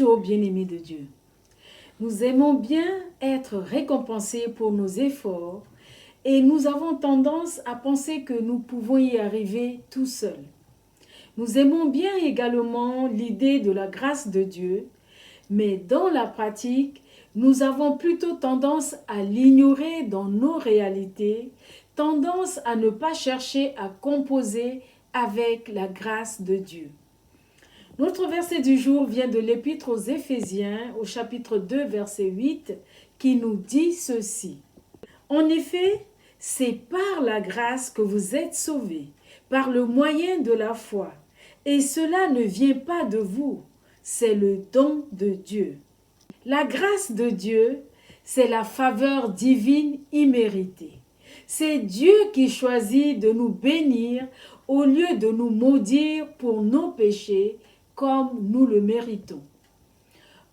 Bonjour bien-aimés de Dieu. Nous aimons bien être récompensés pour nos efforts et nous avons tendance à penser que nous pouvons y arriver tout seuls. Nous aimons bien également l'idée de la grâce de Dieu, mais dans la pratique, nous avons plutôt tendance à l'ignorer dans nos réalités, tendance à ne pas chercher à composer avec la grâce de Dieu. Notre verset du jour vient de l'Épître aux Éphésiens, au chapitre 2, verset 8, qui nous dit ceci. En effet, c'est par la grâce que vous êtes sauvés, par le moyen de la foi. Et cela ne vient pas de vous, c'est le don de Dieu. La grâce de Dieu, c'est la faveur divine imméritée. C'est Dieu qui choisit de nous bénir au lieu de nous maudire pour nos péchés comme nous le méritons.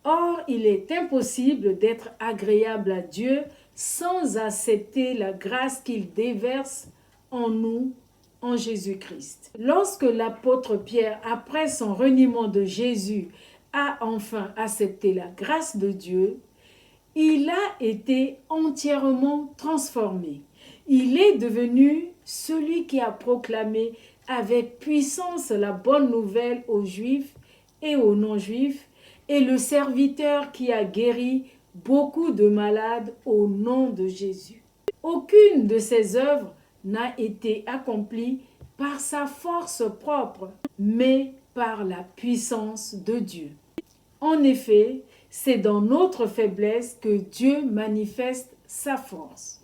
Or, il est impossible d'être agréable à Dieu sans accepter la grâce qu'il déverse en nous, en Jésus-Christ. Lorsque l'apôtre Pierre, après son reniement de Jésus, a enfin accepté la grâce de Dieu, il a été entièrement transformé. Il est devenu celui qui a proclamé avec puissance la bonne nouvelle aux Juifs et aux non-Juifs, et le serviteur qui a guéri beaucoup de malades au nom de Jésus. Aucune de ses œuvres n'a été accomplie par sa force propre, mais par la puissance de Dieu. En effet, c'est dans notre faiblesse que Dieu manifeste sa force.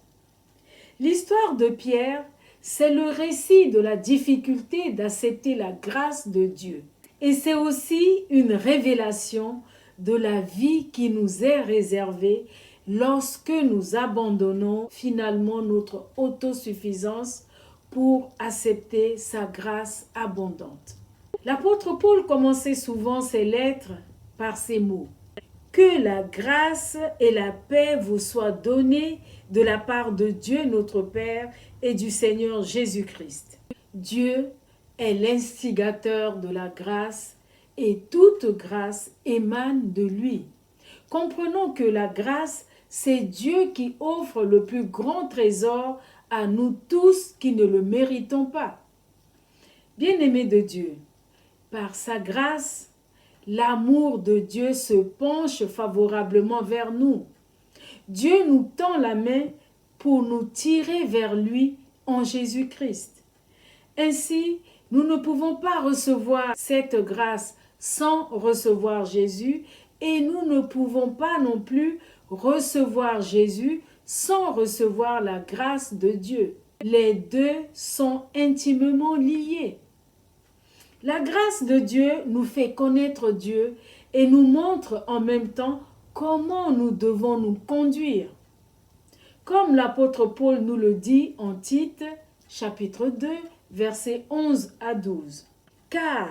L'histoire de Pierre, c'est le récit de la difficulté d'accepter la grâce de Dieu. Et c'est aussi une révélation de la vie qui nous est réservée lorsque nous abandonnons finalement notre autosuffisance pour accepter sa grâce abondante. L'apôtre Paul commençait souvent ses lettres par ces mots. Que la grâce et la paix vous soient données de la part de Dieu notre Père et du Seigneur Jésus-Christ. Dieu est l'instigateur de la grâce et toute grâce émane de lui. Comprenons que la grâce, c'est Dieu qui offre le plus grand trésor à nous tous qui ne le méritons pas. Bien-aimés de Dieu, par sa grâce, l'amour de Dieu se penche favorablement vers nous. Dieu nous tend la main pour nous tirer vers lui en Jésus-Christ. Ainsi, nous ne pouvons pas recevoir cette grâce sans recevoir Jésus et nous ne pouvons pas non plus recevoir Jésus sans recevoir la grâce de Dieu. Les deux sont intimement liés. La grâce de Dieu nous fait connaître Dieu et nous montre en même temps comment nous devons nous conduire. Comme l'apôtre Paul nous le dit en Tite, chapitre 2, versets 11 à 12. Car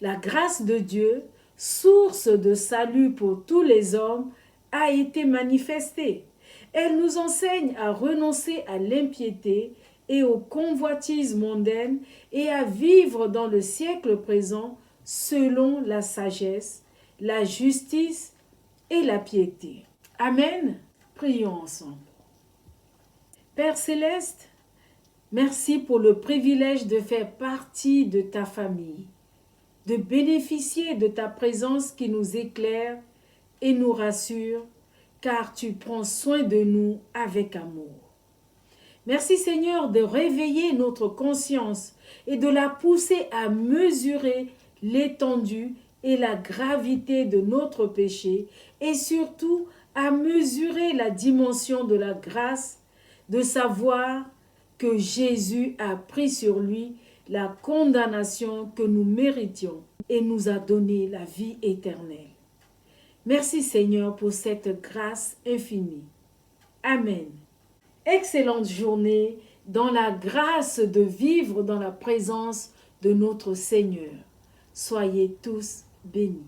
la grâce de Dieu, source de salut pour tous les hommes, a été manifestée. Elle nous enseigne à renoncer à l'impiété et aux convoitises mondaines et à vivre dans le siècle présent selon la sagesse, la justice et la piété. Amen. Prions ensemble. Père céleste, merci pour le privilège de faire partie de ta famille, de bénéficier de ta présence qui nous éclaire et nous rassure, car tu prends soin de nous avec amour. Merci Seigneur de réveiller notre conscience et de la pousser à mesurer l'étendue et la gravité de notre péché et surtout à mesurer la dimension de la grâce, de savoir que Jésus a pris sur lui la condamnation que nous méritions et nous a donné la vie éternelle. Merci Seigneur pour cette grâce infinie. Amen. Excellente journée dans la grâce de vivre dans la présence de notre Seigneur. Soyez tous bénis.